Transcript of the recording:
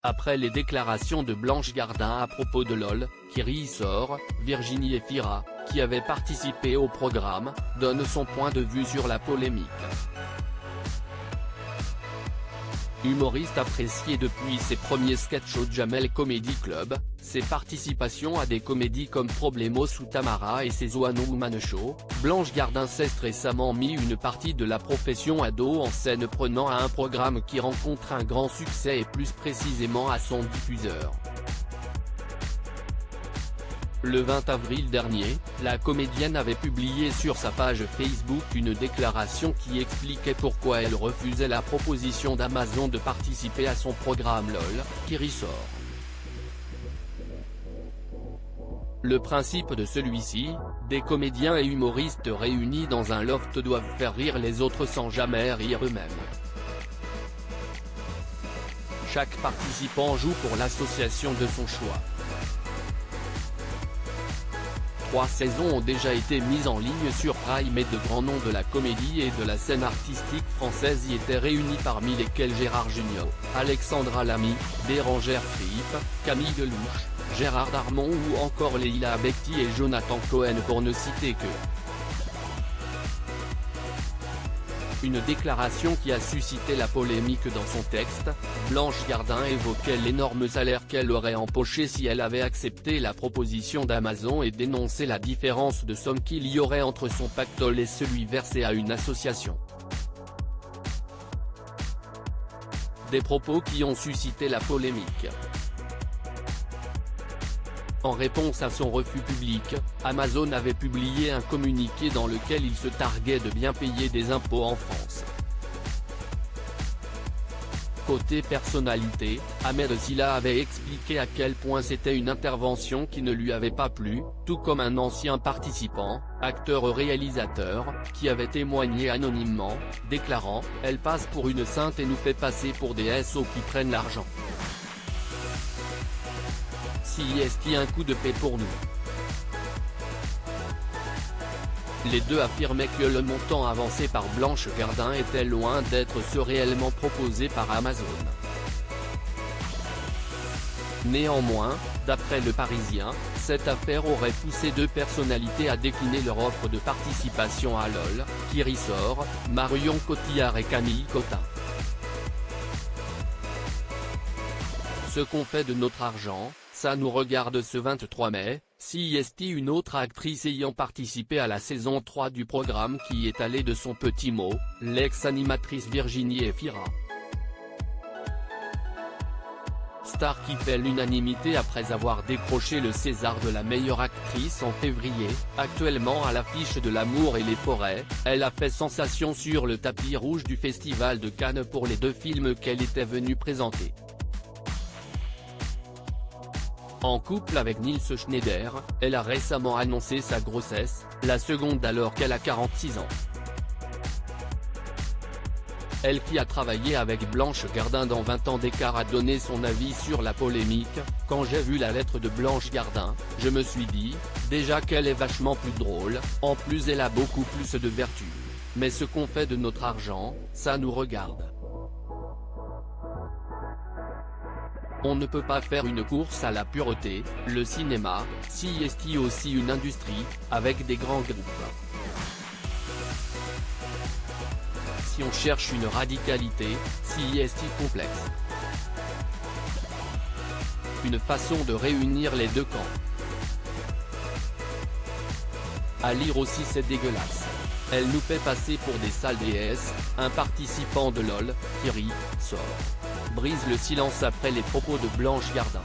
Après les déclarations de Blanche Gardin à propos de LOL, Kiri sort, Virginie Efira, qui avait participé au programme, donne son point de vue sur la polémique. Humoriste apprécié depuis ses premiers sketchs au Jamel Comedy Club, ses participations à des comédies comme Problemos ou Tamara et ses One Woman Show, Blanche Gardin s'est récemment mis une partie de la profession à dos en scène prenant à un programme qui rencontre un grand succès et plus précisément à son diffuseur. Le 20 avril dernier, la comédienne avait publié sur sa page Facebook une déclaration qui expliquait pourquoi elle refusait la proposition d'Amazon de participer à son programme LOL, qui ressort. Le principe de celui-ci, des comédiens et humoristes réunis dans un loft doivent faire rire les autres sans jamais rire eux-mêmes. Chaque participant joue pour l'association de son choix. 3 saisons ont déjà été mises en ligne sur Prime et de grands noms de la comédie et de la scène artistique française y étaient réunis, parmi lesquels Gérard Jugnot, Alexandra Lamy, Bérangère Fripp, Camille Delouche, Gérard Darmon ou encore Leila Bekti et Jonathan Cohen pour ne citer que. Une déclaration qui a suscité la polémique dans son texte, Blanche Gardin évoquait l'énorme salaire qu'elle aurait empoché si elle avait accepté la proposition d'Amazon et dénonçait la différence de somme qu'il y aurait entre son pactole et celui versé à une association. Des propos qui ont suscité la polémique. En réponse à son refus public, Amazon avait publié un communiqué dans lequel il se targuait de bien payer des impôts en France. Côté personnalité, Ahmed Silla avait expliqué à quel point c'était une intervention qui ne lui avait pas plu, tout comme un ancien participant, acteur-réalisateur, qui avait témoigné anonymement, déclarant « Elle passe pour une sainte et nous fait passer pour des SO qui prennent l'argent. Si est-il un coup de paix pour nous ?» Les deux affirmaient que le montant avancé par Blanche Gardin était loin d'être ce réellement proposé par Amazon. Néanmoins, d'après Le Parisien, cette affaire aurait poussé 2 personnalités à décliner leur offre de participation à LOL, qui ressort, Marion Cotillard et Camille Cotin. Ce qu'on fait de notre argent, ça nous regarde. Ce 23 mai, CIST, une autre actrice ayant participé à la saison 3 du programme qui est allée de son petit mot, l'ex-animatrice Virginie Efira. Star qui fait l'unanimité après avoir décroché le César de la meilleure actrice en février, actuellement à l'affiche de L'amour et les forêts, elle a fait sensation sur le tapis rouge du Festival de Cannes pour les 2 films qu'elle était venue présenter. En couple avec Nils Schneider, elle a récemment annoncé sa grossesse, la seconde alors qu'elle a 46 ans. Elle qui a travaillé avec Blanche Gardin dans 20 ans d'écart a donné son avis sur la polémique. « Quand j'ai vu la lettre de Blanche Gardin, je me suis dit, déjà qu'elle est vachement plus drôle, en plus elle a beaucoup plus de vertus. Mais ce qu'on fait de notre argent, ça nous regarde. On ne peut pas faire une course à la pureté, le cinéma, CIST aussi une industrie, avec des grands groupes. Si on cherche une radicalité, CIST complexe. Une façon de réunir les 2 camps. À lire aussi, c'est dégueulasse. Elle nous fait passer pour des sales déesses. Un participant de LOL, Kiri, sort. Brise le silence après les propos de Blanche Gardin.